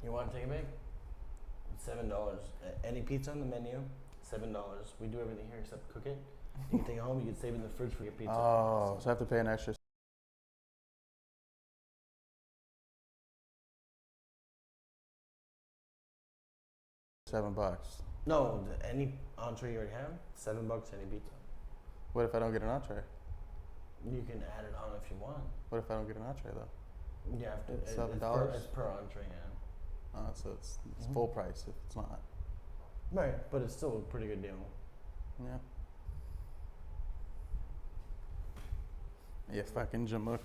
You want to take a bite? $7. Any pizza on the menu, $7. We do everything here except cook it. You can take it home. You can save it in the fridge for your pizza. Oh, so I have to pay an extra. $7. No, any entree you already have, $7 any pizza. What if I don't get an entree? You can add it on if you want. What if I don't get an entree though? You have to. It's $7? It's per entree, yeah. So it's full price if it's not. Right, but it's still a pretty good deal. Yeah. Yeah, fucking Jamook.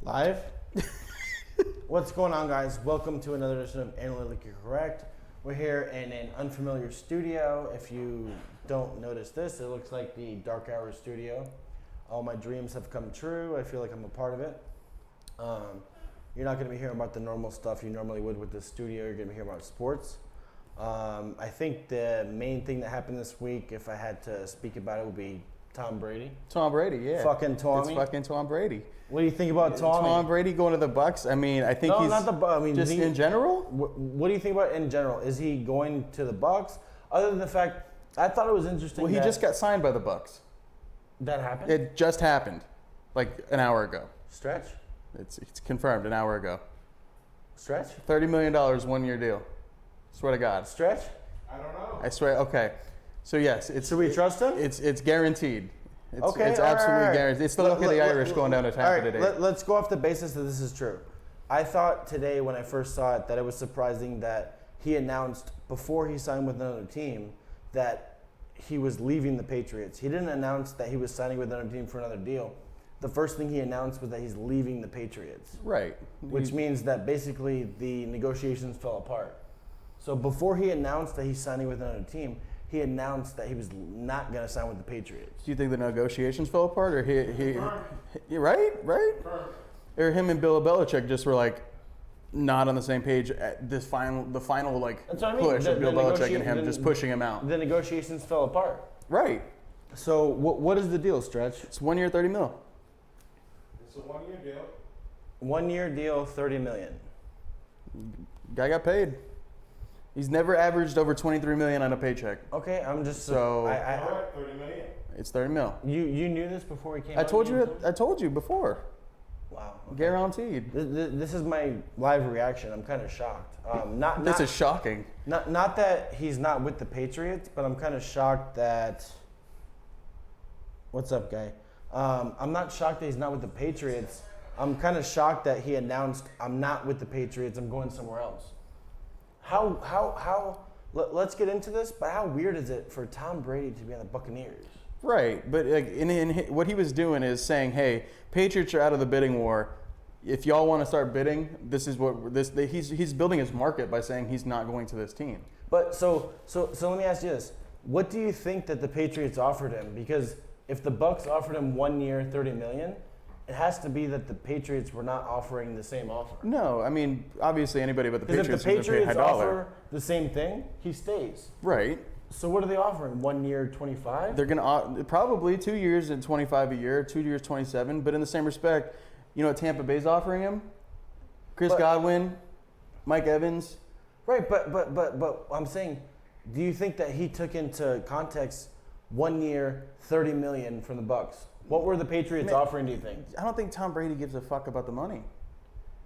Live? What's going on, guys? Welcome to another edition of Analytically Correct. We're here in an unfamiliar studio. If you don't notice this, it looks like the Dark Hour studio. All my dreams have come true. I feel like I'm a part of it. You're not going to be hearing about the normal stuff you normally would with the studio. You're going to be hearing about sports. I think the main thing that happened this week, if I had to speak about it, would be Tom Brady. Tom Brady, yeah. Fucking Tommy. It's fucking Tom Brady. What do you think about Tommy? Tom Brady going to the Bucks. I mean, I think he's not the Bucks. I mean, just in general. What do you think about in general? Is he going to the Bucks? Other than the fact, I thought it was interesting. Well, he just got signed by the Bucks. That happened. It just happened, like an hour ago. Stretch. It's confirmed an hour ago. Stretch. $30 million 1 year deal. Swear to God. Stretch. I don't know. I swear. Okay. So yes, Should we trust him? It's guaranteed. It's Okay, absolutely all right. guaranteed. It's the luck of the Irish going down to Tampa today. Let's go off the basis that this is true. I thought today when I first saw it that it was surprising that he announced before he signed with another team that he was leaving the Patriots. He didn't announce that he was signing with another team for another deal. The first thing he announced was that he's leaving the Patriots. Right. Which means that basically the negotiations fell apart. So before he announced that he's signing with another team, he announced that he was not going to sign with the Patriots. Do you think the negotiations fell apart, or he right? Or him and Bill Belichick just were like not on the same page at the final like That's what I mean. push of Bill Belichick and him just pushing him out. The negotiations fell apart. Right. So what is the deal, Stretch? It's 1 year, $30 million. It's a 1 year deal. 1 year deal, $30 million. Guy got paid. He's never averaged over $23 million on a paycheck. Okay, I'm just So- All right, 30 million. It's $30 million. You knew this before he came. I out? told you before. Wow. Okay. Guaranteed. This is my live reaction. I'm kind of shocked. This is shocking. Not that he's not with the Patriots, but I'm kind of shocked that. What's up, guy? I'm not shocked that he's not with the Patriots. I'm kind of shocked that he announced, I'm not with the Patriots, I'm going somewhere else. Let's get into this, but how weird is it for Tom Brady to be on the Buccaneers? Right, but like what he was doing is saying, "Hey, Patriots are out of the bidding war. If y'all want to start bidding, this is what he's building his market by saying he's not going to this team." But so let me ask you this: what do you think that the Patriots offered him? Because if the Bucks offered him 1 year, $30 million, it has to be that the Patriots were not offering the same offer. No, I mean obviously anybody but the Because Patriots if the is going to pay Patriots high dollar. offer the same thing, he stays. Right. So what are they offering? 1 year, 25? They're going to probably 2 years and 25 a year, 2 years 27. But in the same respect, you know what Tampa Bay's offering him? Chris Godwin, Mike Evans. Right, but I'm saying, do you think that he took into context 1 year, $30 million from the Bucks? What were the Patriots offering, do you think? I don't think Tom Brady gives a fuck about the money.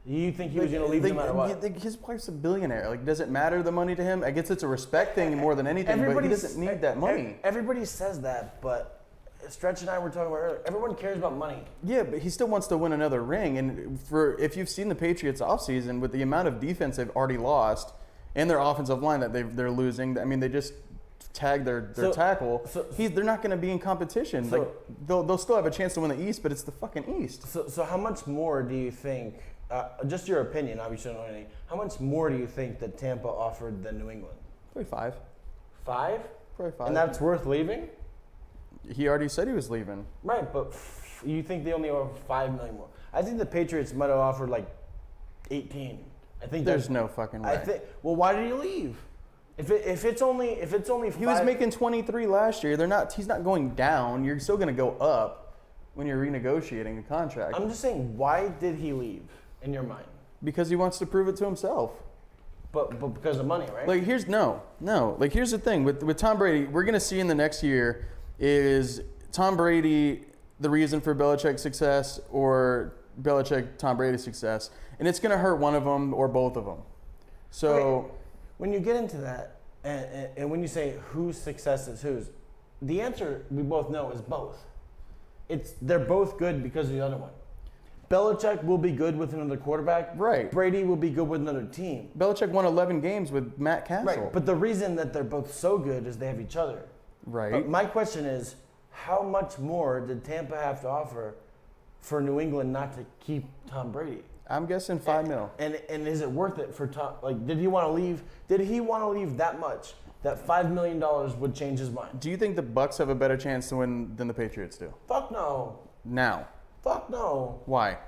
You think he was going to leave no matter what? His wife's a billionaire. Like, does it matter the money to him? I guess it's a respect thing more than anything, but he doesn't need that money. Everybody says that, but Stretch and I were talking about earlier. Everyone cares about money. Yeah, but he still wants to win another ring. And if you've seen the Patriots offseason, with the amount of defense they've already lost and their offensive line that they're losing, I mean, they just tagged their tackle. They're not going to be in competition. Like they'll still have a chance to win the East, but it's the fucking East. So how much more do you think? Just your opinion, obviously, don't know anything. How much more do you think that Tampa offered than New England? Probably 5. 5? Probably 5. And that's worth leaving? He already said he was leaving. Right, but you think they only offer $5 million more? I think the Patriots might have offered like 18. I think there's no fucking way. Well, why did he leave? If it's only 5, he was making 23 last year. He's not going down. You're still going to go up when you're renegotiating a contract. I'm just saying, why did he leave in your mind? Because he wants to prove it to himself. But because of money, right? Like here's here's the thing with Tom Brady. We're gonna see in the next year is Tom Brady the reason for Belichick's success or Belichick Tom Brady's success, and it's gonna hurt one of them or both of them. So Wait, when you get into that, and when you say whose success is whose, the answer we both know is both. They're both good because of the other one. Belichick will be good with another quarterback. Right. Brady will be good with another team. Belichick won 11 games with Matt Castle. Right. But the reason that they're both so good is they have each other. Right. But my question is, how much more did Tampa have to offer for New England not to keep Tom Brady? I'm guessing $5 million. And is it worth it for Tom? Like, did he want to leave? Did he want to leave that much? That $5 million would change his mind? Do you think the Bucks have a better chance to win than the Patriots do? Fuck no. Now. Fuck no. Why?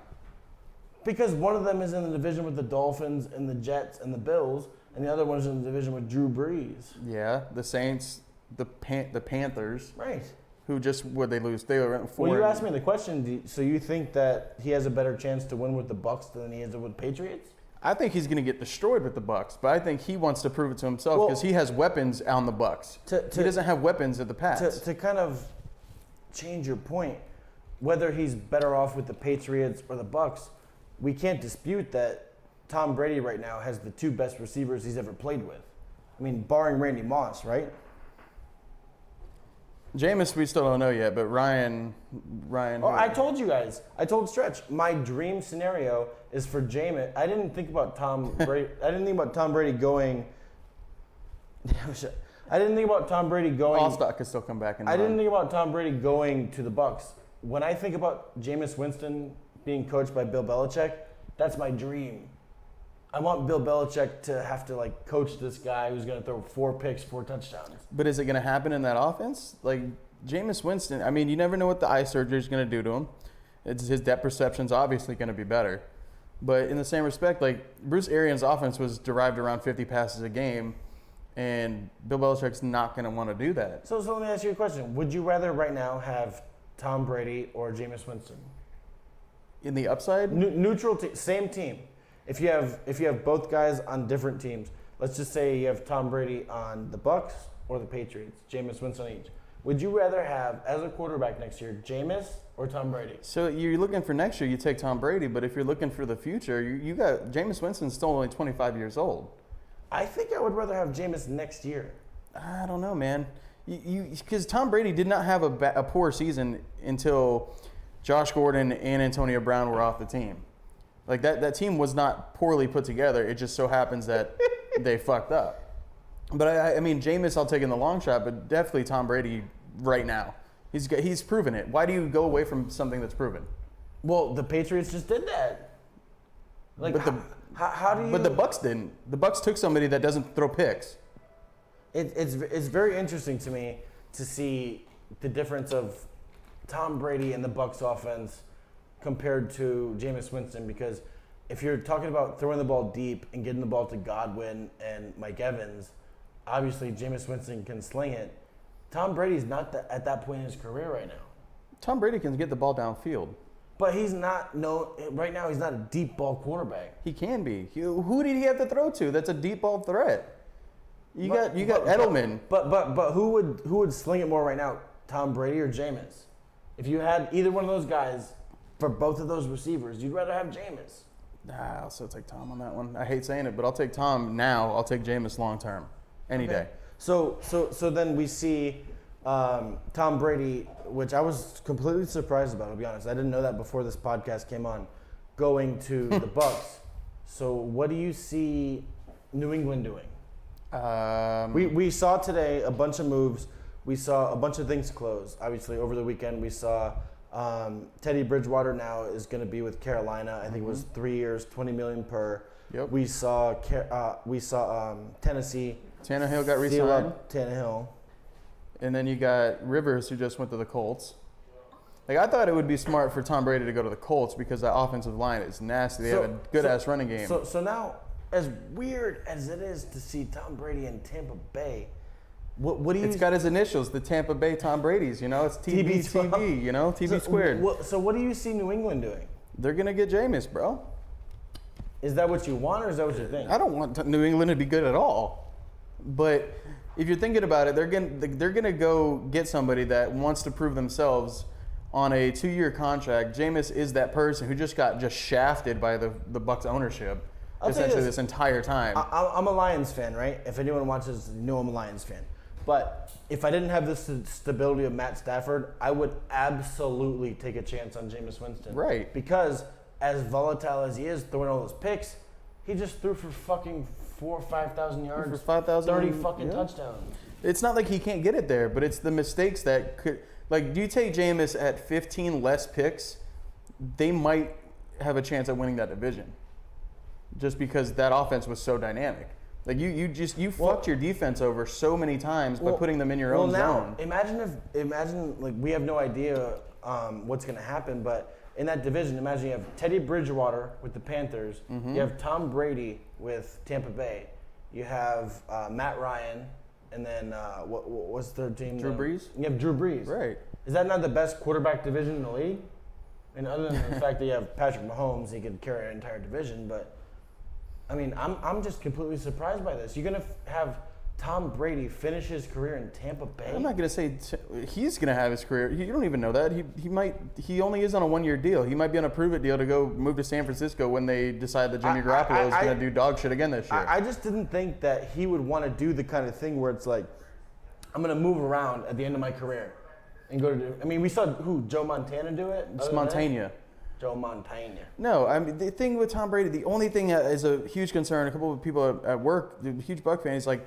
Because one of them is in the division with the Dolphins and the Jets and the Bills, and the other one's in the division with Drew Brees. Yeah, the Saints, the Panthers. Right. Who just, would they lose? They were 4. Well, you asked me the question, so you think that he has a better chance to win with the Bucks than he has with Patriots? I think he's going to get destroyed with the Bucks, but I think he wants to prove it to himself because he has weapons on the Bucks. He doesn't have weapons at the Pats. To kind of change your point, whether he's better off with the Patriots or the Bucks, we can't dispute that Tom Brady right now has the 2 best receivers he's ever played with. I mean, barring Randy Moss, right? Jameis, we still don't know yet, but Ryan. Oh, I told you guys. I told Stretch. My dream scenario is for Jameis. I didn't think about Tom Brady. I didn't think about Tom Brady going. I didn't think about Tom Brady going. Allstock could still come back and. I didn't think about Tom Brady going to the Bucks. When I think about Jameis Winston being coached by Bill Belichick, that's my dream. I want Bill Belichick to have to coach this guy who's going to throw 4 picks, 4 touchdowns. But is it going to happen in that offense? Like Jameis Winston, I mean, you never know what the eye surgery is going to do to him. His depth perception's obviously going to be better. But in the same respect, Bruce Arians' offense was derived around 50 passes a game, and Bill Belichick's not going to want to do that. So let me ask you a question. Would you rather right now have Tom Brady or Jameis Winston? In the upside? Neutral team, same team. If you have both guys on different teams, let's just say you have Tom Brady on the Bucks or the Patriots, Jameis Winston each. Would you rather have, as a quarterback next year, Jameis or Tom Brady? So you're looking for next year, you take Tom Brady, but if you're looking for the future, you got Jameis Winston's still only 25 years old. I think I would rather have Jameis next year. I don't know, man. Because Tom Brady did not have a poor season until Josh Gordon and Antonio Brown were off the team. That team was not poorly put together. It just so happens that they fucked up. But I mean, Jameis, I'll take in the long shot, but definitely Tom Brady right now. He's proven it. Why do you go away from something that's proven? Well, the Patriots just did that. How do you? But the Bucks didn't. The Bucks took somebody that doesn't throw picks. It's very interesting to me to see the difference of Tom Brady and the Bucks offense compared to Jameis Winston, because if you're talking about throwing the ball deep and getting the ball to Godwin and Mike Evans, obviously Jameis Winston can sling it. Tom Brady's not at that point in his career right now. Tom Brady can get the ball downfield. But he's not, right now he's not a deep ball quarterback. He can be. Who did he have to throw to? That's a deep ball threat. You got Edelman. But who would sling it more right now, Tom Brady or Jameis? If you had either one of those guys for both of those receivers, you'd rather have Jameis. Nah, I'll still take Tom on that one. I hate saying it, but I'll take Tom now. I'll take Jameis long term, any day. So then we see Tom Brady, which I was completely surprised about. I'll be honest, I didn't know that before this podcast came on, going to the Bucks. So what do you see New England doing? We saw today a bunch of moves. We saw a bunch of things close. Obviously, over the weekend, we saw Teddy Bridgewater now is going to be with Carolina. I think it was 3 years, $20 million per. Yep. We saw Tennessee. Tannehill got re-signed. Tannehill. And then you got Rivers, who just went to the Colts. I thought it would be smart for Tom Brady to go to the Colts because that offensive line is nasty. They have a good-ass running game. So now, as weird as it is to see Tom Brady in Tampa Bay, what do you? It's got his initials, the Tampa Bay Tom Brady's. It's TBTV. TB squared. So what do you see New England doing? They're gonna get Jameis, bro. Is that what you want, or is that what you think? I don't want New England to be good at all. But if you're thinking about it, they're gonna go get somebody that wants to prove themselves on a 2-year contract. Jameis is that person who just got shafted by the Bucs ownership essentially this entire time. I'm a Lions fan, right? If anyone watches, you know I'm a Lions fan. But if I didn't have this stability of Matt Stafford, I would absolutely take a chance on Jameis Winston. Right. Because as volatile as he is, throwing all those picks, he just threw for fucking 4,000 or 5,000 yards, for 5,000, 30 fucking touchdowns. It's not like he can't get it there, but it's the mistakes that could. Like, do you take Jameis at 15 less picks? They might have a chance at winning that division, just because that offense was so dynamic. Like you fucked your defense over so many times by putting them in your own zone. Imagine like we have no idea what's going to happen, but in that division, imagine you have Teddy Bridgewater with the Panthers, you have Tom Brady with Tampa Bay, you have Matt Ryan, and then what's their team? Drew Brees. You have Drew Brees. Right. Is that not the best quarterback division in the league? And other than the fact that you have Patrick Mahomes, he could carry an entire division, but. I mean, I'm just completely surprised by this. You're going to have Tom Brady finish his career in Tampa Bay? I'm not going to say he's going to have his career. You don't even know that. He only is on a 1-year deal. He might be on a prove-it deal to go move to San Francisco when they decide that Jimmy Garoppolo is going to do dog shit again this year. I just didn't think that he would want to do the kind of thing where it's like, I'm going to move around at the end of my career and go to. I mean, we saw Joe Montana do it. It's Montana. Joe Montana. No, I mean, the thing with Tom Brady, the only thing that is a huge concern, a couple of people at work, the huge Buck fans, like,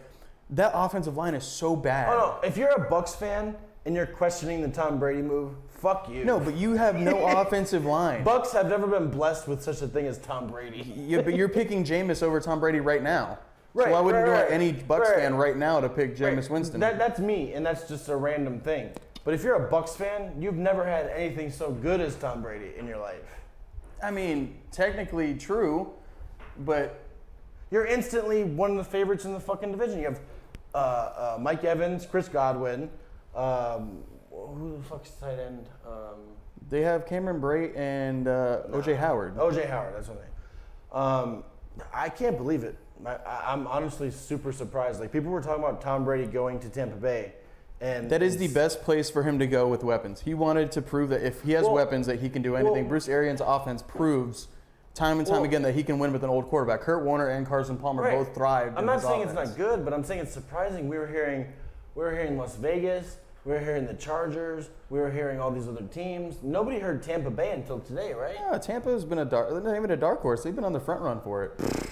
that offensive line is so bad. Oh, no. If you're a Bucks fan and you're questioning the Tom Brady move, fuck you. No, but you have no offensive line. Bucks have never been blessed with such a thing as Tom Brady. Yeah, but you're picking Jameis over Tom Brady right now. Right, so why wouldn't you want any Bucks fan right now to pick Jameis Winston? That's me, and that's just a random thing. But if you're a Bucks fan, you've never had anything so good as Tom Brady in your life. I mean, technically true, but you're instantly one of the favorites in the fucking division. You have Mike Evans, Chris Godwin. Who the fuck's the tight end? They have Cameron Brate and O.J. Howard. O.J. Howard, that's what I mean. I can't believe it. I'm honestly super surprised. Like, people were talking about Tom Brady going to Tampa Bay. And that is the best place for him to go with weapons. He wanted to prove that if he has weapons that he can do anything. Bruce Arians' offense proves time and time again that he can win with an old quarterback. Kurt Warner and Carson Palmer both thrived. I'm not saying it's not good, but I'm saying it's surprising. We were hearing Las Vegas, we were hearing the Chargers, we were hearing all these other teams. Nobody heard Tampa Bay until today, right? Yeah, Tampa's been not even a dark horse. They've been on the front run for it.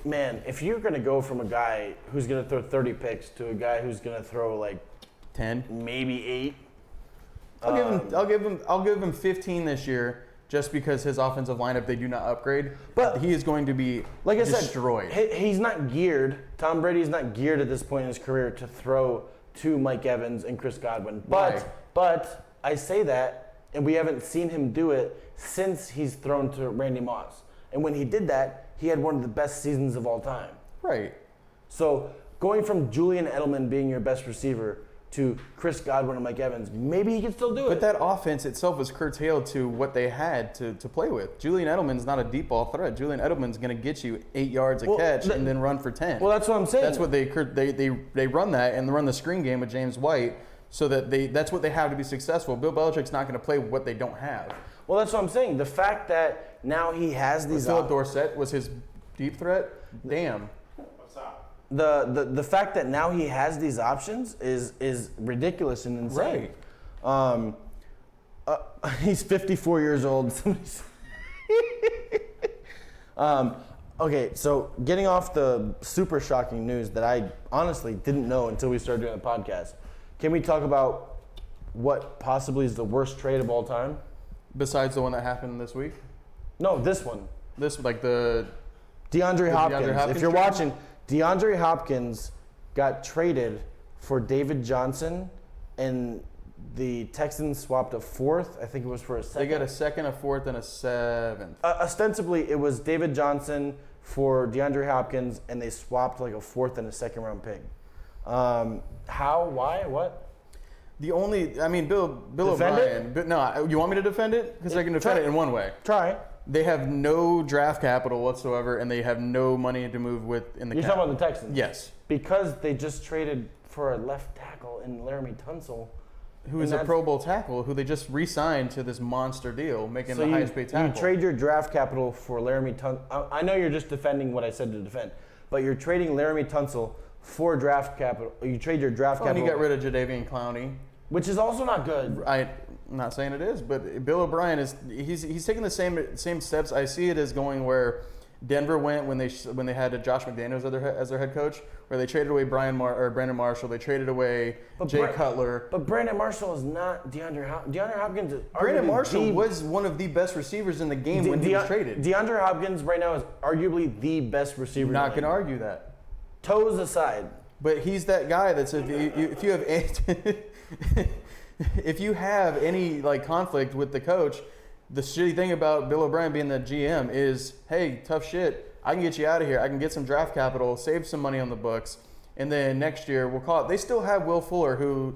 Man, if you're going to go from a guy who's going to throw 30 picks to a guy who's going to throw like 10, maybe 8, I'll give him 15 this year just because his offensive lineup, they do not upgrade. But he is going to be like destroyed. I said, he's not geared. Tom Brady's not geared at this point in his career to throw to Mike Evans and Chris Godwin. But I say that, and we haven't seen him do it since he's thrown to Randy Moss. And when he did that, he had one of the best seasons of all time. Right. So going from Julian Edelman being your best receiver to Chris Godwin and Mike Evans, maybe he can still do it. But that offense itself was curtailed to what they had to play with. Julian Edelman's not a deep ball threat. Julian Edelman's going to get you 8 yards a catch and then run for 10. Well, that's what I'm saying. That's what they run that and run the screen game with James White so that that's what they have to be successful. Bill Belichick's not going to play what they don't have. Well, that's what I'm saying. The fact that now he has these. Philip Dorsett was his deep threat. Damn. What's up? The fact that now he has these options is ridiculous and insane. Right. He's 54 years old. Okay, so getting off the super shocking news that I honestly didn't know until we started doing the podcast, can we talk about what possibly is the worst trade of all time? Besides the one that happened this week? No, this one. This, like the DeAndre Hopkins. If you're trade? watching, DeAndre Hopkins got traded for David Johnson, and the Texans swapped a fourth. I think it was for a second. They got a second, a fourth, and a seventh. Ostensibly, it was David Johnson for DeAndre Hopkins, and they swapped like a fourth and a second round pick. How? Why? What? Bill Defend O'Brien. No, you want me to defend it? Because I can defend it in one way. Try. They have no draft capital whatsoever, and they have no money to move with in the You're cap. talking about the Texans? Yes. Because they just traded for a left tackle in Laramie Tunsil. Who is a Pro Bowl tackle, who they just re-signed to this monster deal, making So the highest paid tackle. You trade your draft capital for Laramie Tunsil. I know you're just defending what I said to defend, but you're trading Laramie Tunsil for draft capital. You trade your draft capital. And you got rid of Jadeveon Clowney. Which is also not good. I'm not saying it is, but Bill O'Brien he's taking the same steps. I see it as going where Denver went when they had Josh McDaniels as their head coach, where they traded away Brandon Marshall, they traded away Jay Cutler. But Brandon Marshall is not DeAndre Hopkins. DeAndre Hopkins is Brandon Marshall was one of the best receivers in the game when he was traded. DeAndre Hopkins right now is arguably the best receiver. Not going to argue that. Toes aside. But he's that guy that's if you have if you have any like conflict with the coach, the shitty thing about Bill O'Brien being the GM is, hey, tough shit. I can get you out of here. I can get some draft capital, save some money on the books, and then next year we'll call it. They still have Will Fuller, who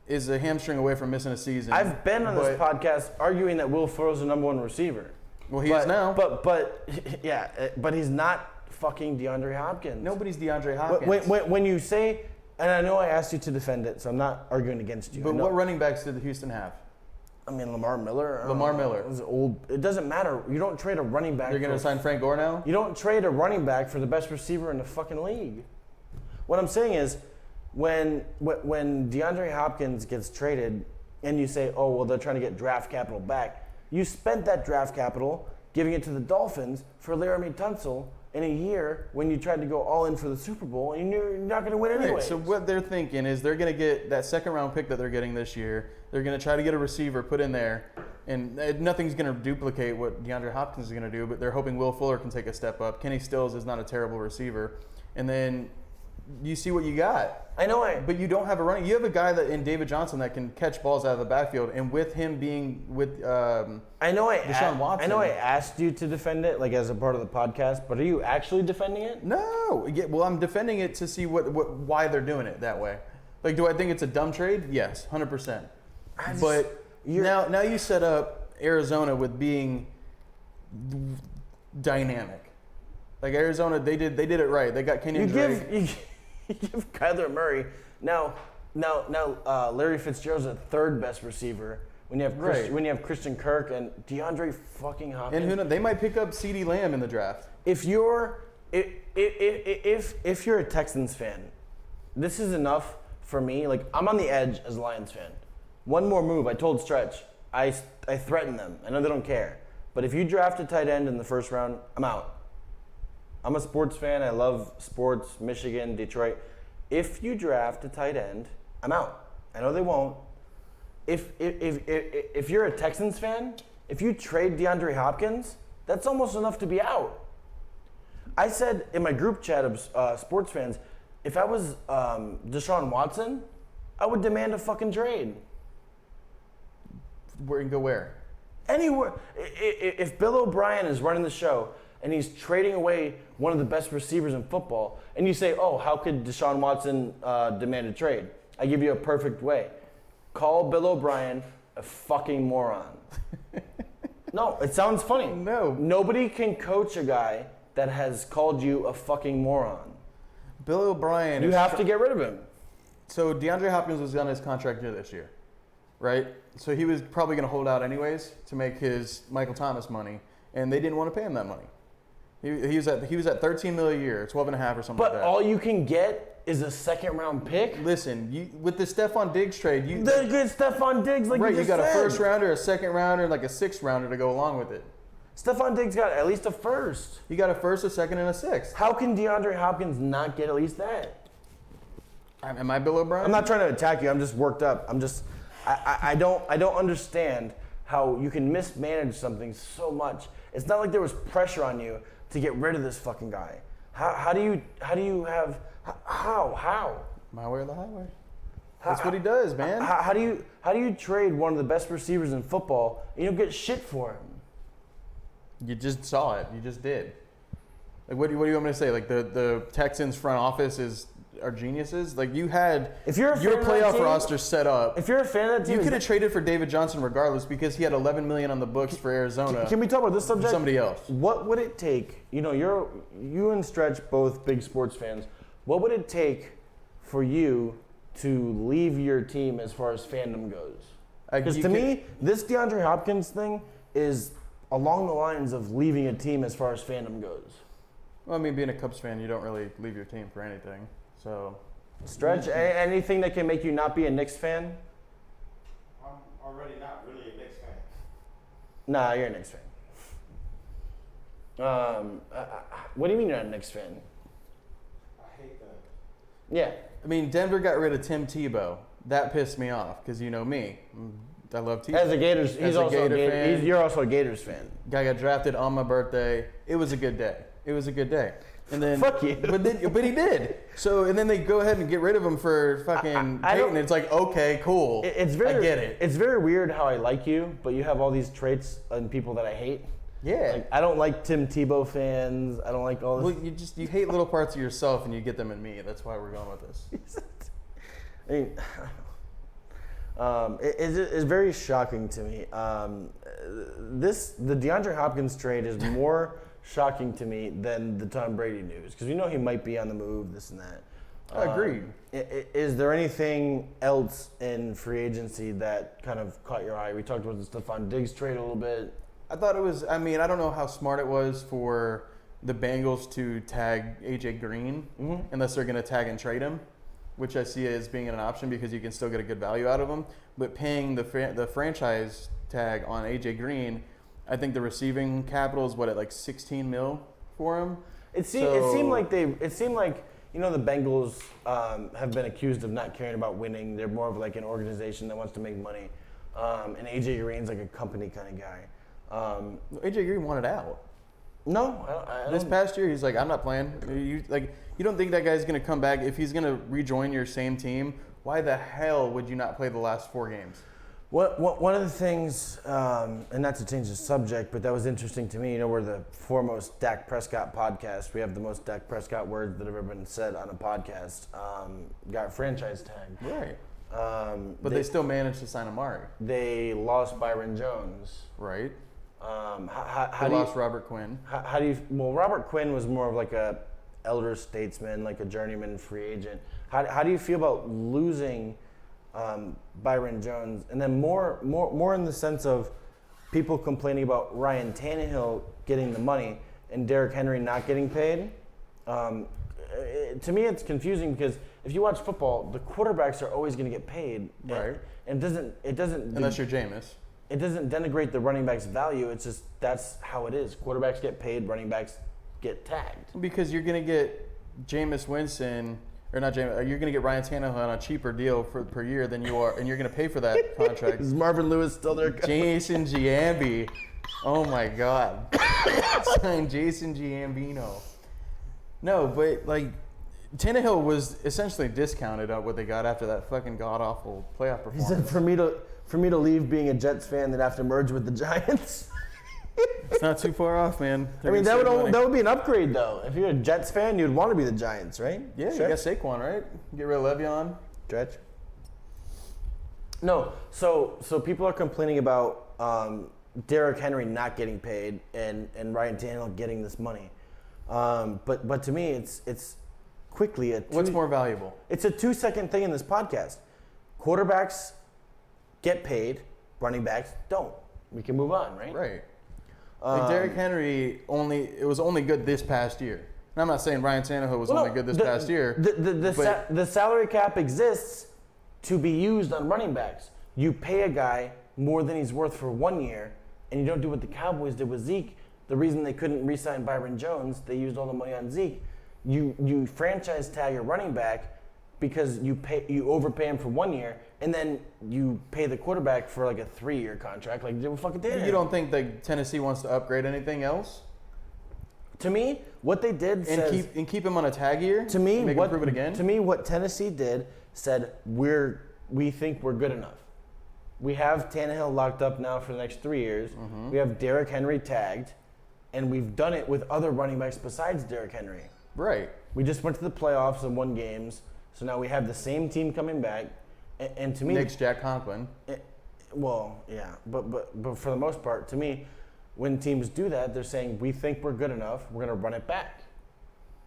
is a hamstring away from missing a season. I've been on this podcast arguing that Will Fuller's the number one receiver. Well, he is now. But he's not fucking DeAndre Hopkins. Nobody's DeAndre Hopkins. When you say, and I know I asked you to defend it, so I'm not arguing against you. But what running backs did Houston have? I mean, Lamar Miller. Miller. It was old. It doesn't matter. You don't trade a running back. You're going to sign Frank Gore now? You don't trade a running back for the best receiver in the fucking league. What I'm saying is, when DeAndre Hopkins gets traded, and you say, oh, well, they're trying to get draft capital back, you spent that draft capital giving it to the Dolphins for Laramie Tunsil in a year when you tried to go all in for the Super Bowl, and you're not going to win anyway. Right, so what they're thinking is they're going to get that second round pick that they're getting this year. They're going to try to get a receiver put in there, and nothing's going to duplicate what DeAndre Hopkins is going to do, but they're hoping Will Fuller can take a step up. Kenny Stills is not a terrible receiver. And then you see what you got. But you don't have a running. You have a guy that in David Johnson that can catch balls out of the backfield, and with him being with Deshaun Watson. I know I asked you to defend it, like as a part of the podcast, but are you actually defending it? No. Well, I'm defending it to see why they're doing it that way. Like, do I think it's a dumb trade? Yes, 100%. But now you set up Arizona with being dynamic. Like Arizona, they did it right. They got Kenyon Drake. You give Kyler Murray now. Larry Fitzgerald's the third best receiver when you have Christian Kirk and DeAndre fucking Hopkins. And who knows, they might pick up CeeDee Lamb in the draft. If you're a Texans fan, this is enough for me. Like, I'm on the edge as a Lions fan. One more move. I told Stretch. I threatened them. I know they don't care. But if you draft a tight end in the first round, I'm out. I'm a sports fan. I love sports. Michigan, Detroit. If you draft a tight end, I'm out. I know they won't. If you're a Texans fan, if you trade DeAndre Hopkins, that's almost enough to be out. I said in my group chat of sports fans, if I was Deshaun Watson, I would demand a fucking trade. Where you go where? Anywhere. If Bill O'Brien is running the show and he's trading away one of the best receivers in football, and you say, oh, how could Deshaun Watson demand a trade? I give you a perfect way. Call Bill O'Brien a fucking moron. No, it sounds funny. No. Nobody can coach a guy that has called you a fucking moron. Bill O'Brien. You have to get rid of him. So DeAndre Hopkins was on his contract year this year, right? So he was probably going to hold out anyways to make his Michael Thomas money, and they didn't want to pay him that money. He was at $13 million a year, 12 and a half or something like that. But all you can get is a second round pick. Listen, with the Stephon Diggs trade, they get Stephon Diggs like right. You You got said. a first rounder, a second rounder, like a sixth rounder to go along with it. Stephon Diggs got at least a first. You got a first, a second, and a sixth. How can DeAndre Hopkins not get at least that? Am I Bill O'Brien? I'm not trying to attack you. I'm just worked up. I don't understand how you can mismanage something so much. It's not like there was pressure on you to get rid of this fucking guy. How do you My way or the highway. That's what he does, man. How do you trade one of the best receivers in football and you don't get shit for him? You just saw it. You just did. Like, what do you want me to say? Like, the Texans front office is are geniuses. Like you had if you're a your fan of that playoff team, roster set up. If you're a fan of that team, You could have traded for David Johnson regardless because he had $11 million on the books for Arizona. Can we talk about this subject? Somebody else. What would it take? You know, you and Stretch both big sports fans. What would it take for you to leave your team as far as fandom goes? Because to me, this DeAndre Hopkins thing is along the lines of leaving a team as far as fandom goes. Well, I mean, being a Cubs fan, you don't really leave your team for anything. So, Stretch, anything that can make you not be a Knicks fan? I'm already not really a Knicks fan. Nah, you're a Knicks fan. What do you mean you're not a Knicks fan? I hate them. Yeah. I mean, Denver got rid of Tim Tebow. That pissed me off because you know me. I love Tebow. As a Gators, As a Gator fan. You're also a Gators fan. Guy got drafted on my birthday. It was a good day. It was a good day. And then, Fuck you. But he did. So, and then they go ahead and get rid of him for fucking Peyton. It's like, okay, cool. I get it. It's very weird how I like you, but you have all these traits in people that I hate. Yeah. Like, I don't like Tim Tebow fans. I don't like all this. Well, you hate little parts of yourself and you get them in me. That's why we're going with this. I mean, it's very shocking to me. The DeAndre Hopkins trade is more shocking to me than the Tom Brady news because we know he might be on the move, this and that. I agree. Is there anything else in free agency that kind of caught your eye? We talked about the Stephon Diggs trade a little bit. I thought it was, I mean, I don't know how smart it was for the Bengals to tag AJ Green unless they're going to tag and trade him, which I see as being an option because you can still get a good value out of him. But paying the franchise tag on AJ Green, I think the receiving capital is at like 16 mil for him. It seemed like you know the Bengals have been accused of not caring about winning. They're more of like an organization that wants to make money, and AJ Green's like a company kind of guy. AJ Green wanted out. No, I don't. This past year, he's like, I'm not playing. You don't think that guy's going to come back if he's going to rejoin your same team? Why the hell would you not play the last 4 games? One of the things, and not to change the subject, but that was interesting to me. You know, we're the foremost Dak Prescott podcast. We have the most Dak Prescott words that have ever been said on a podcast. Got franchise tag. Right. But they still managed to sign Amari. They lost Byron Jones. Right. How they lost Robert Quinn. How do you? Well, Robert Quinn was more of like a elder statesman, like a journeyman free agent. How do you feel about losing Byron Jones, and then more in the sense of people complaining about Ryan Tannehill getting the money and Derrick Henry not getting paid? To me, it's confusing because if you watch football, the quarterbacks are always going to get paid, right? And it doesn't unless you're Jameis. It doesn't denigrate the running back's value. It's just that's how it is. Quarterbacks get paid, running backs get tagged. Because you're going to get Jameis Winston, or not Jameis, you're going to get Ryan Tannehill on a cheaper deal per year than you are, and you're going to pay for that contract. Is Marvin Lewis still there? Jason Giambi. Oh my God. Sign Jason Giambino. No, but like Tannehill was essentially discounted on what they got after that fucking god awful playoff performance. He said for me to leave being a Jets fan, they'd have to merge with the Giants. It's not too far off, man. I mean, that would be an upgrade though. If you're a Jets fan, you'd want to be the Giants, right? Yeah, you got Saquon, right? Get rid of Le'Veon. Stretch. No, so people are complaining about Derrick Henry not getting paid and Ryan Tannehill getting this money. But to me, it's quickly what's more valuable? It's a 2-second thing in this podcast. Quarterbacks get paid, running backs don't. We can move on, right? Right. Like Derrick Henry it was only good this past year. And I'm not saying Ryan Tannehill was only good this past year. The salary cap exists to be used on running backs. You pay a guy more than he's worth for 1 year, and you don't do what the Cowboys did with Zeke. The reason they couldn't re-sign Byron Jones, they used all the money on Zeke. You franchise tag a running back because you overpay him for 1 year, and then you pay the quarterback for like a 3-year contract, like they fucking did. You don't think that Tennessee wants to upgrade anything else? To me, what they did keep him on a tag year. To me, prove it again. To me, what Tennessee did said we think we're good enough. We have Tannehill locked up now for the next 3 years. Mm-hmm. We have Derrick Henry tagged, and we've done it with other running backs besides Derrick Henry. Right. We just went to the playoffs and won games, so now we have the same team coming back. And to me, Nick's Jack Conklin. well, yeah, but for the most part, to me, when teams do that, they're saying we think we're good enough, we're gonna run it back,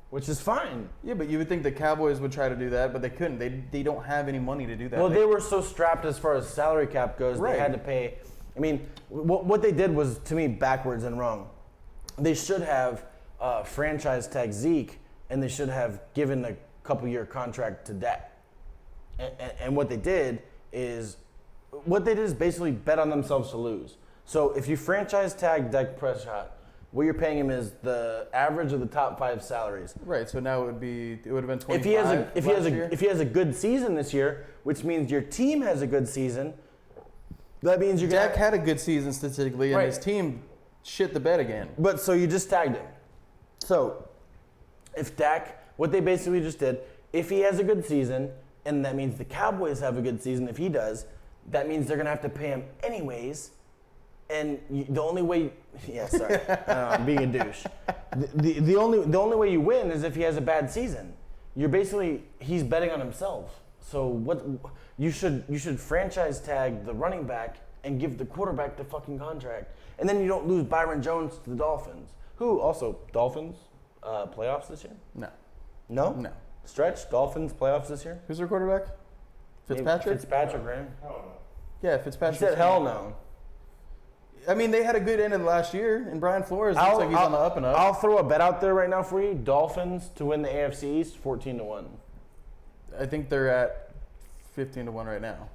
which is fine. Yeah, but you would think the Cowboys would try to do that, but they couldn't. They don't have any money to do that. Well, they were so strapped as far as salary cap goes, Right. they had to pay. I mean, what they did was, to me, backwards and wrong. They should have franchise tag Zeke, and they should have given a couple-year contract to Dak. And what they did is basically bet on themselves to lose. So if you franchise tag Dak Prescott, what you're paying him is the average of the top 5 salaries. Right. So now it would have been 25. If he has a good season this year, which means your team has a good season, that means you're gonna. Dak had a good season statistically, and Right. his team shit the bed again. But so you just tagged him. So if Dak, what they basically just did, if he has a good season, and that means the Cowboys have a good season if he does, that means they're gonna have to pay him anyways. And the only way, yeah, sorry, I'm being a douche. The only way you win is if he has a bad season. He's betting on himself. So what you should franchise tag the running back and give the quarterback the fucking contract, and then you don't lose Byron Jones to the Dolphins. Who also Dolphins playoffs this year? No. No. No. Stretch Dolphins playoffs this year? Who's their quarterback? Fitzpatrick? Fitzpatrick, right? Hell no. Yeah, He Fitzpatrick. said hell no. I mean, they had a good end of the last year, and Brian Flores looks like he's on the up and up. I'll throw a bet out there right now for you. Dolphins to win the AFC East, 14-1. I think they're at 15-1 right now.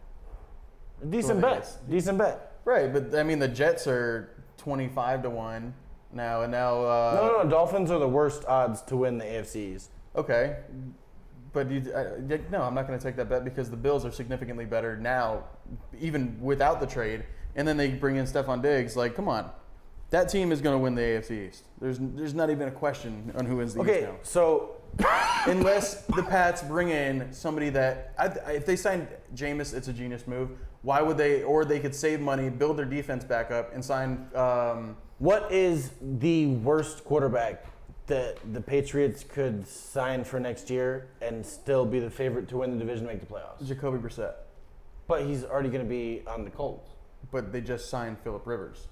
Decent Well, I bet. guess. Decent bet. Right, but I mean, the Jets are 25-1 now, and now. No. Dolphins are the worst odds to win the AFC East. Okay, but no, I'm not going to take that bet because the Bills are significantly better now, even without the trade. And then they bring in Stephon Diggs. Like, come on, that team is going to win the AFC East. There's not even a question on who wins the East Okay, now. so Unless the Pats bring in somebody that, if they sign Jameis, it's a genius move. Why would they? Or they could save money, build their defense back up, and sign. what is the worst quarterback that the Patriots could sign for next year and still be the favorite to win the division and make the playoffs? Jacoby Brissett. But he's already going to be on the Colts. But they just signed Phillip Rivers.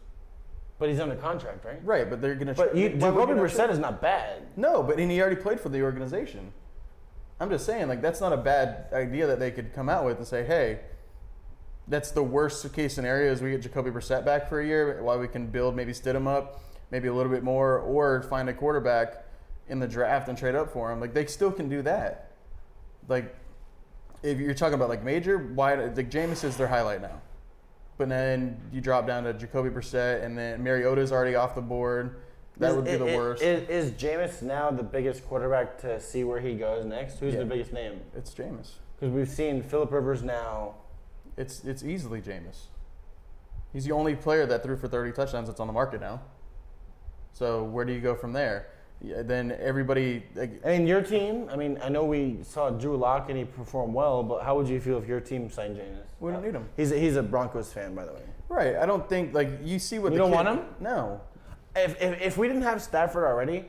But he's under contract, right? Right, but they're going to. But Jacoby Brissett is not bad. No, but he already played for the organization. I'm just saying, like, that's not a bad idea that they could come out with and say, hey, that's the worst case scenario is we get Jacoby Brissett back for a year while we can build maybe Stidham up, maybe a little bit more, or find a quarterback in the draft and trade up for him. Like, they still can do that. Like, if you're talking about, like, major, like, Jameis is their highlight now. But then you drop down to Jacoby Brissett, and then Mariota's already off the board. That would be the worst. Is Jameis now the biggest quarterback to see where he goes next? Who's the biggest name? It's Jameis. Because we've seen Phillip Rivers now. It's easily Jameis. He's the only player that threw for 30 touchdowns that's on the market now. So where do you go from there? Yeah, then everybody. I mean, your team. I mean, I know we saw Drew Lock and he performed well, but how would you feel if your team signed Jameis? We don't need him. He's a Broncos fan, by the way. Right. I don't think you see what you the don't kid, want him. No. If we didn't have Stafford already,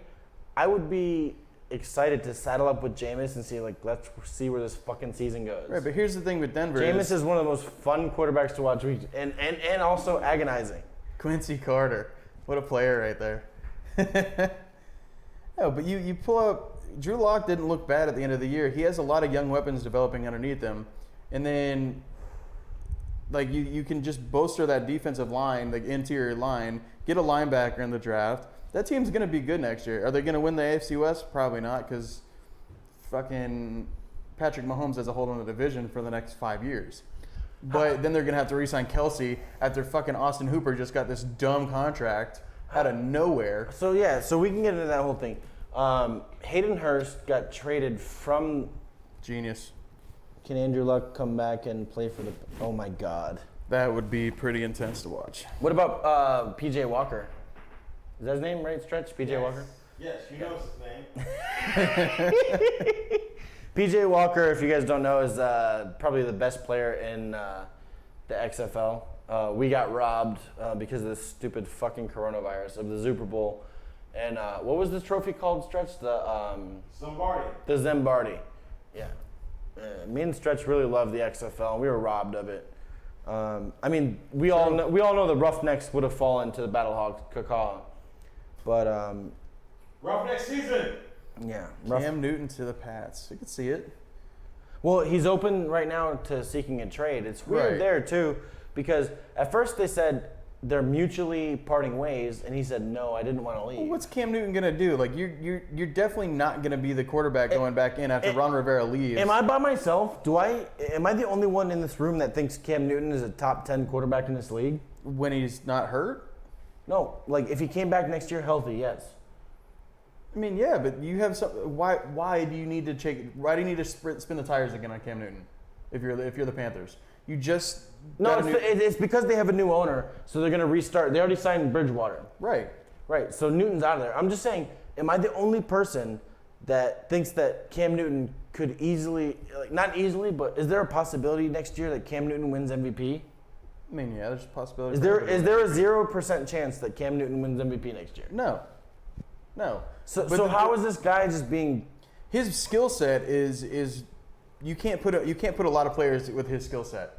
I would be excited to saddle up with Jameis and see let's see where this fucking season goes. Right, but here's the thing with Denver. Jameis is one of the most fun quarterbacks to watch, and also agonizing. Quincy Carter, what a player right there. No, but you pull up. Drew Lock didn't look bad at the end of the year. He has a lot of young weapons developing underneath him, and then you can just bolster that defensive line, the interior line, get a linebacker in the draft. That team's going to be good next year. Are they going to win the AFC West? Probably not, because fucking Patrick Mahomes has a hold on the division for the next 5 years. But then they're going to have to re-sign Kelsey after fucking Austin Hooper just got this dumb contract out of nowhere. So we can get into that whole thing. Hayden Hurst got traded from. Genius. Can Andrew Luck come back and play for the? Oh my God. That would be pretty intense to watch. What about P.J. Walker? Is that his name, right? Stretch? P.J. Walker? Yes, you know his name. P.J. Walker, if you guys don't know, is probably the best player in the XFL. We got robbed because of this stupid fucking coronavirus of the Super Bowl. And what was this trophy called, Stretch? Somebody. The Zimbardi. Yeah. Me and Stretch really loved the XFL, and we were robbed of it. I mean, we all know the Roughnecks would have fallen to the Battlehawks Cacaw, but Roughneck season. yeah. Cam Newton to the Pats. You could see it. Well, he's open right now to seeking a trade. It's weird Right. there too, because at first they said they're mutually parting ways, and he said no, I didn't want to leave. Well, what's Cam Newton gonna do? Like you're definitely not gonna be the quarterback going back in after Ron Rivera leaves. Am I by myself? Am I the only one in this room that thinks Cam Newton is a top 10 quarterback in this league? When he's not hurt? No, like if he came back next year healthy, yes. I mean, yeah, but you have some. Why do you need to take? Why do you need to spin the tires again on Cam Newton? If you're the Panthers, you just No, got a new- it's because they have a new owner, so they're gonna restart. They already signed Bridgewater. right. Right, so Newton's out of there. I'm just saying, am I the only person that thinks that Cam Newton could easily, like not easily, but is there a possibility next year that Cam Newton wins MVP? I mean, yeah, there's a possibility. Is there a 0% chance that Cam Newton wins MVP next year? No. So how is this guy just being? His skill set is you can't put a lot of players with his skill set.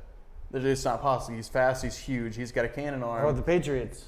It's just not possible. He's fast. He's huge. He's got a cannon How arm. about the Patriots?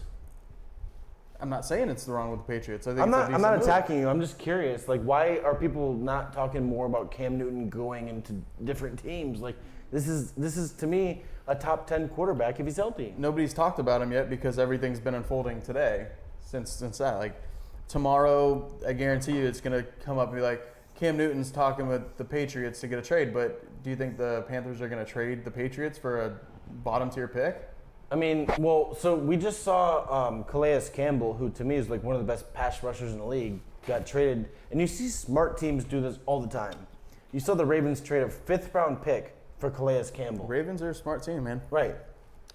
I'm not saying it's wrong with the Patriots. I think I'm it's a not decent move. attacking you. I'm just curious. Like, why are people not talking more about Cam Newton going into different teams? Like, this is to me a top 10 quarterback if he's healthy. Nobody's talked about him yet because everything's been unfolding today. Since that, like tomorrow, I guarantee you, it's gonna come up and be like Cam Newton's talking with the Patriots to get a trade. But do you think the Panthers are gonna trade the Patriots for a bottom tier pick? I mean, well, so we just saw Calais Campbell, who to me is like one of the best pass rushers in the league, got traded. And you see smart teams do this all the time. You saw the Ravens trade a 5th round pick for Calais Campbell. Ravens are a smart team, man. Right.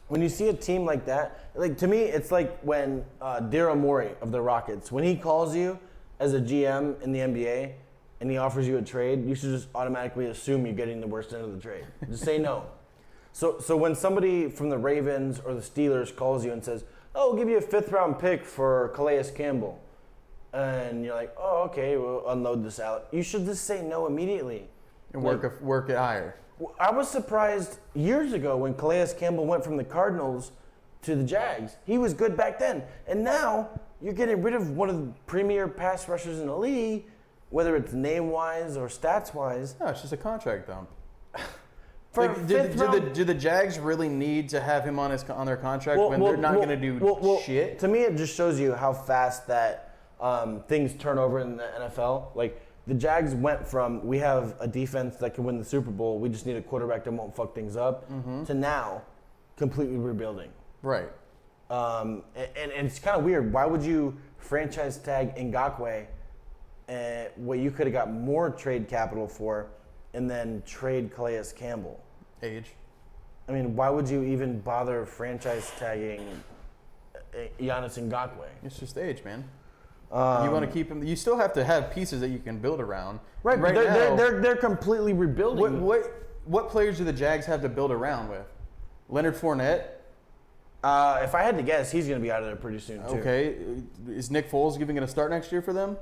When you see a team like that, like to me, it's like when Daryl Morey of the Rockets, when he calls you as a GM in the NBA and he offers you a trade, you should just automatically assume you're getting the worst end of the trade. Just say no. So when somebody from the Ravens or the Steelers calls you and says, "Oh, we'll give you a 5th round pick for Calais Campbell," and you're like, "Oh, okay, we'll unload this out," you should just say no immediately. And work it higher. I was surprised years ago when Calais Campbell went from the Cardinals to the Jags. He was good back then. And now you're getting rid of one of the premier pass rushers in the league, whether it's name-wise or stats-wise. No, it's just a contract dump. For Like, a do fifth round- the Jags really need to have him on their contract when they're not going to do shit? To me, it just shows you how fast that things turn over in the NFL. Like, the Jags went from, we have a defense that can win the Super Bowl, we just need a quarterback that won't fuck things up, to now completely rebuilding. Right. And it's kind of weird. Why would you franchise tag Ngakoue what you could have got more trade capital for and then trade Calais Campbell? Age. I mean, why would you even bother franchise tagging Giannis Ngakoue? It's just age, man. You want to keep him. You still have to have pieces that you can build around. Right, but they're completely rebuilding. What players do the Jags have to build around with? Leonard Fournette. If I had to guess, he's going to be out of there pretty soon too. Okay, is Nick Foles giving it a start next year for them?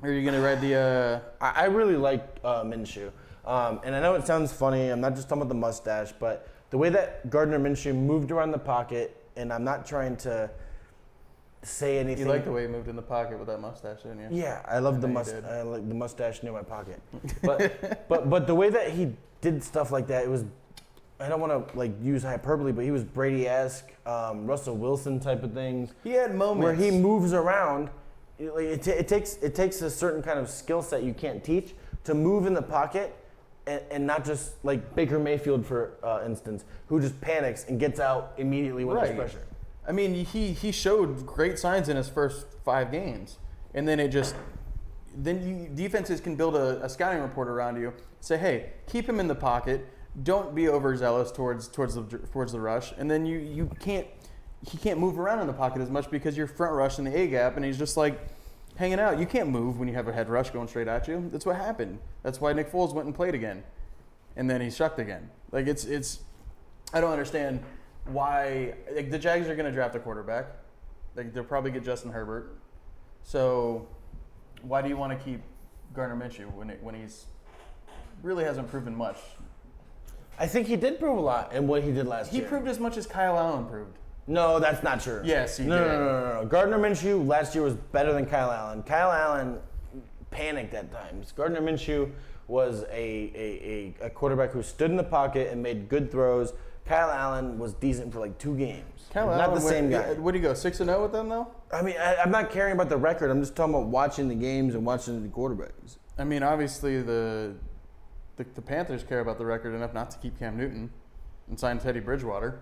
Or are you going to ride the? I really like Minshew, and I know it sounds funny. I'm not just talking about the mustache, but the way that Gardner Minshew moved around the pocket, and I'm not trying to say anything. You like the way he moved in the pocket with that mustache, didn't you? Yeah, I love the mustache. I like the mustache near my pocket. But the way that he did stuff like that, it was. I don't want to like use hyperbole, but he was Brady-esque, Russell Wilson type of things. He had moments where he moves around. It takes a certain kind of skill set you can't teach to move in the pocket and not just like Baker Mayfield, for instance, who just panics and gets out immediately when there's pressure. I mean, he showed great signs in his first 5 games, and then defenses can build a scouting report around you. Say, hey, keep him in the pocket. Don't be overzealous towards the rush, and then he can't move around in the pocket as much because you're front rushing the A gap, and he's just like hanging out. You can't move when you have a head rush going straight at you. That's what happened. That's why Nick Foles went and played again, and then he shucked again. Like it's I don't understand why the Jags are going to draft a quarterback. Like they'll probably get Justin Herbert. So, why do you want to keep Gardner Minshew when he's really hasn't proven much? I think he did prove a lot in what he did last year. He proved as much as Kyle Allen proved. No, that's not true. Yes, he no, did. No. Gardner Minshew last year was better than Kyle Allen. Kyle Allen panicked at times. Gardner Minshew was a quarterback who stood in the pocket and made good throws. Kyle Allen was decent for like 2 games. Kyle not Allen the same guy. What do you go 6-0 with them though? I mean, I'm not caring about the record. I'm just talking about watching the games and watching the quarterbacks. I mean, obviously the Panthers care about the record enough not to keep Cam Newton and sign Teddy Bridgewater.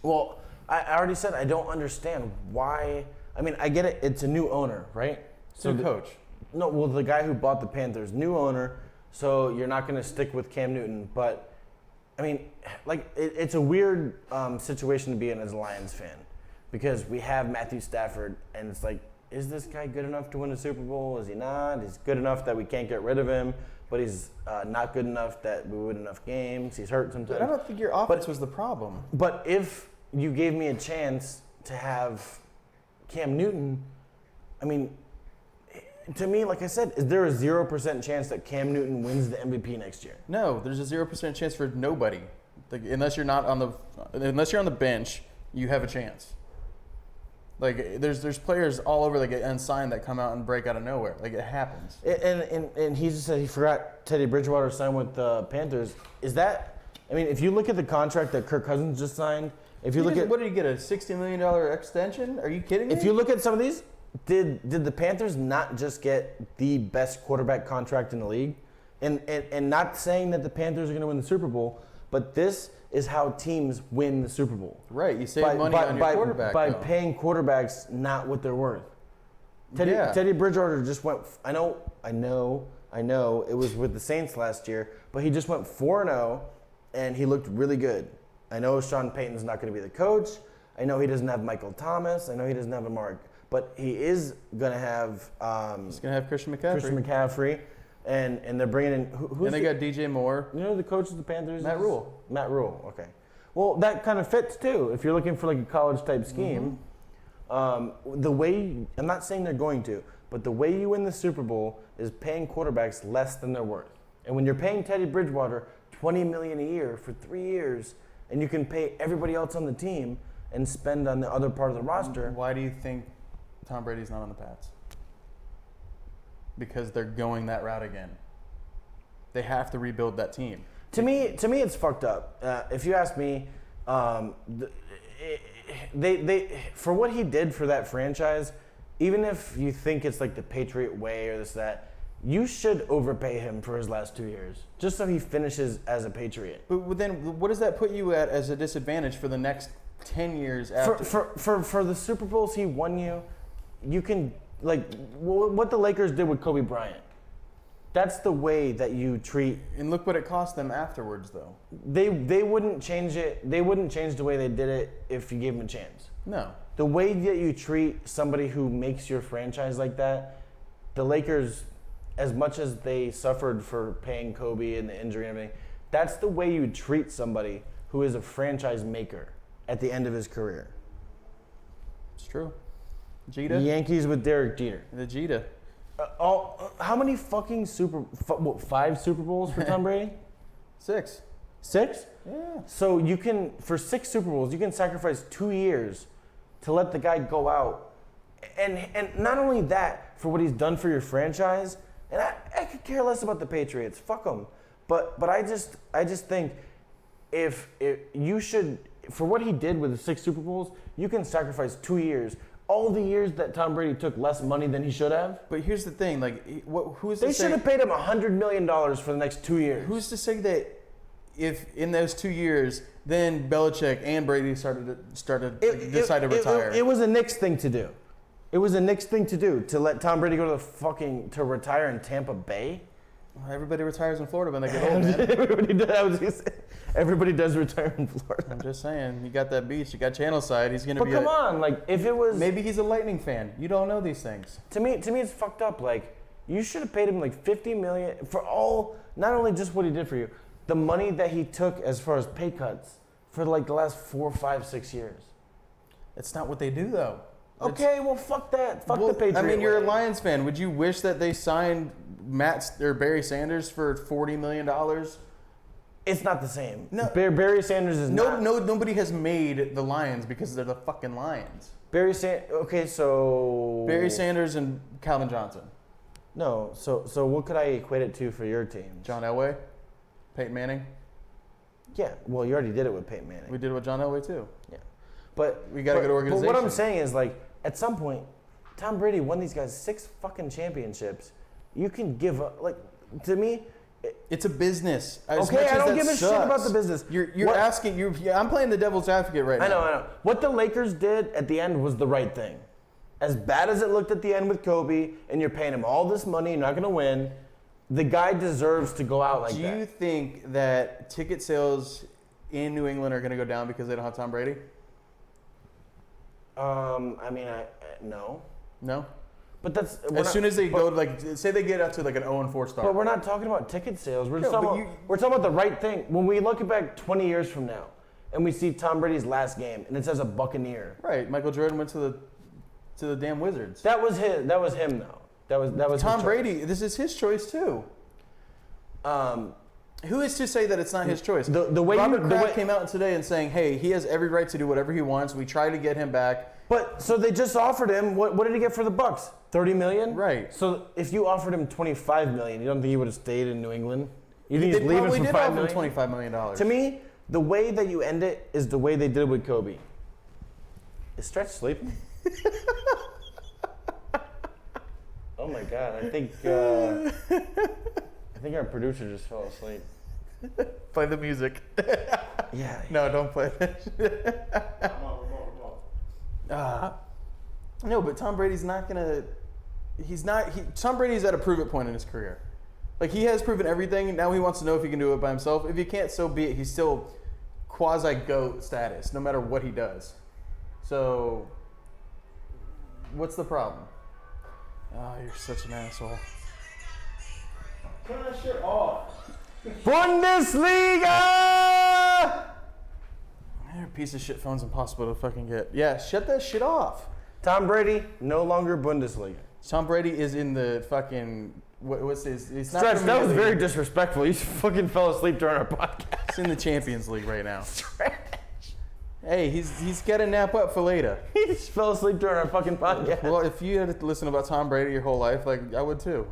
Well, I already said I don't understand why. I mean, I get it. It's a new owner, right? So the coach. No, well, the guy who bought the Panthers, new owner. So you're not going to stick with Cam Newton. But, I mean, like, it's a weird situation to be in as a Lions fan. Because we have Matthew Stafford, and it's like, is this guy good enough to win a Super Bowl? Is he not? He's good enough that we can't get rid of him. But he's not good enough that we win enough games. He's hurt sometimes. But I don't think your offense was the problem. But if you gave me a chance to have Cam Newton, I mean, to me, like I said, is there a 0% chance that Cam Newton wins the MVP next year? No, there's a 0% chance for nobody. Like, unless you're on the bench, you have a chance. Like, there's players all over that get unsigned that come out and break out of nowhere. Like, it happens. And he just said he forgot Teddy Bridgewater signed with the Panthers. Is that? I mean, if you look at the contract that Kirk Cousins just signed, if you look at what did he get, a $60 million extension? Are you kidding me? If you look at some of these, did the Panthers not just get the best quarterback contract in the league? And not saying that the Panthers are going to win the Super Bowl, but this is how teams win the Super Bowl. Right, you save money on your quarterback. By paying quarterbacks not what they're worth. Teddy Bridgewater just went, I know, it was with the Saints last year, but he just went 4-0, and he looked really good. I know Sean Payton's not going to be the coach. I know he doesn't have Michael Thomas. I know he doesn't have Amari, but he is going to have. He's going to have Christian McCaffrey. And they're bringing in who's and they got DJ Moore. You know the coach of the Panthers? Matt Rule. Matt Rule. Okay. Well, that kind of fits too. If you're looking for like a college type scheme, the way I'm not saying they're going to, but the way you win the Super Bowl is paying quarterbacks less than they're worth. And when you're paying Teddy Bridgewater $20 million a year for 3 years, and you can pay everybody else on the team and spend on the other part of the roster. Why do you think Tom Brady's not on the Pats? Because they're going that route again. They have to rebuild that team. To me, it's fucked up. If you ask me, they for what he did for that franchise, even if you think it's like the Patriot way or this that, you should overpay him for his last 2 years, just so he finishes as a Patriot. But then, what does that put you at as a disadvantage for the next 10 years after? For the Super Bowls he won you can, like, what the Lakers did with Kobe Bryant. That's the way that you treat. And look what it cost them afterwards, though. They wouldn't change it. They wouldn't change the way they did it if you gave them a chance. No. The way that you treat somebody who makes your franchise like that, the Lakers, as much as they suffered for paying Kobe and the injury and everything, that's the way you treat somebody who is a franchise maker at the end of his career. It's true. Jeter? The Yankees with Derek Jeter. The Jeter. How many fucking 5 Super Bowls for Tom Brady? 6. 6? Yeah. So you can, for 6 Super Bowls, you can sacrifice 2 years to let the guy go out. And not only that, for what he's done for your franchise, and I could care less about the Patriots. Fuck them. But I just think if you should, for what he did with the 6 Super Bowls, you can sacrifice 2 years. All the years that Tom Brady took less money than he should have. But here's the thing, like, who's They to say? should have paid him $100 million for the next 2 years. Who's to say that if in those 2 years, then Belichick and Brady decided to retire? It was a Knicks thing to do. It was a Knicks thing to do, to let Tom Brady go to retire in Tampa Bay. Well, everybody retires in Florida when they get old, man. Everybody does retire in Florida. I'm just saying, you got that beach, you got Channelside. He's gonna But come on, like if it was maybe he's a Lightning fan. You don't know these things. To me, it's fucked up. Like you should have paid him like $50 million for all, not only just what he did for you, the money that he took as far as pay cuts for like the last 4, 5, 6 years. It's not what they do though. Okay, well, fuck that. Fuck the Patriot I mean, you're a way. Lions fan. Would you wish that they signed Barry Sanders for $40 million? It's not the same. No. Barry Sanders is not. Nobody has made the Lions because they're the fucking Lions. Okay, so Barry Sanders and Calvin Johnson. No, so what could I equate it to for your team? John Elway, Peyton Manning. Yeah, well, you already did it with Peyton Manning. We did it with John Elway too. Yeah, but We got a good organization. But what I'm saying is, like, at some point, Tom Brady won these guys 6 fucking championships. You can give up, like, to me. It's a business. Okay, I don't give a shit about the business. You're asking. I'm playing the devil's advocate right now. I know. What the Lakers did at the end was the right thing. As bad as it looked at the end with Kobe, and you're paying him all this money, you're not going to win. The guy deserves to go out like that. Do you think that ticket sales in New England are going to go down because they don't have Tom Brady? I mean, no. No. But that's As soon as they go, like, say they get up to like an 0-4 start. But we're not talking about ticket sales. We're No, we're talking about the right thing. When we look back 20 years from now, and we see Tom Brady's last game, and it says a Buccaneer. Right. Michael Jordan went to the damn Wizards. That was him though. That was Tom his Brady. This is his choice too. Who is to say that it's not his choice? The way Robert Kraft came out today and saying, "Hey, he has every right to do whatever he wants. We try to get him back." But so they just offered him. What did he get for the Bucks? $30 million. Right. So if you offered him $25 million, you don't think he would have stayed in New England? You think They he's leaving probably for did $5 offer him million? $25 million. To me, the way that you end it is the way they did it with Kobe. Is Stretch sleeping? Oh my God! I think our producer just fell asleep. Play the music. Yeah. No, don't play I'm on remote. No, but Tom Brady's not gonna. Tom Brady's at a prove it point in his career. Like, he has proven everything. Now he wants to know if he can do it by himself. If he can't, so be it. He's still quasi GOAT status, no matter what he does. So, what's the problem? Oh, you're such an asshole. Turn that shit off. Bundesliga! Your piece of shit phone's impossible to fucking get. Yeah, shut that shit off. Tom Brady, no longer Bundesliga. Tom Brady is in the fucking what's his? He's not Stretch, that was Premier very League. disrespectful. You fucking fell asleep during our podcast. He's in the Champions League right now. Hey, he's got to nap up for later. He just fell asleep during our fucking podcast. Well, if you had to listen about Tom Brady your whole life, like, I would too.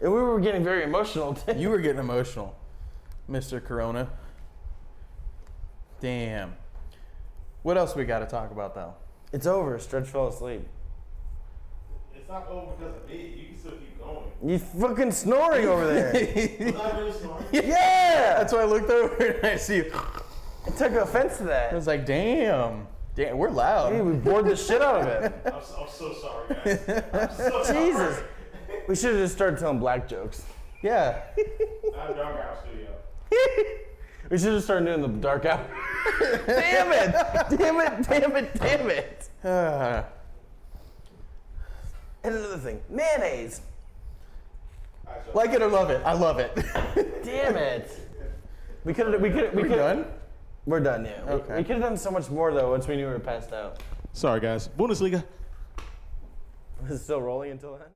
And we were getting very emotional. You were getting emotional, Mr. Corona. Damn. What else we got to talk about though? It's over. Stretch fell asleep. It's not over because of me. You can still keep going. You fucking snoring over there. Was I really snoring? Yeah! That's why I looked over and I see you. I took offense to I that. was like, damn, we're loud. Hey, we bored the shit out of it. I'm so sorry, guys. I'm so sorry. Jesus. We should have just started telling black jokes. Yeah. I'm Dark House Studio. We should have started doing the dark hour. Damn it! Damn it! Damn it! Damn it! And another thing, mayonnaise. Like it or love it, I love it. Damn it! We could. We're done? We're done. Yeah. Okay. We could have done so much more though once we knew we were passed out. Sorry, guys. Bundesliga. Was it still rolling until then?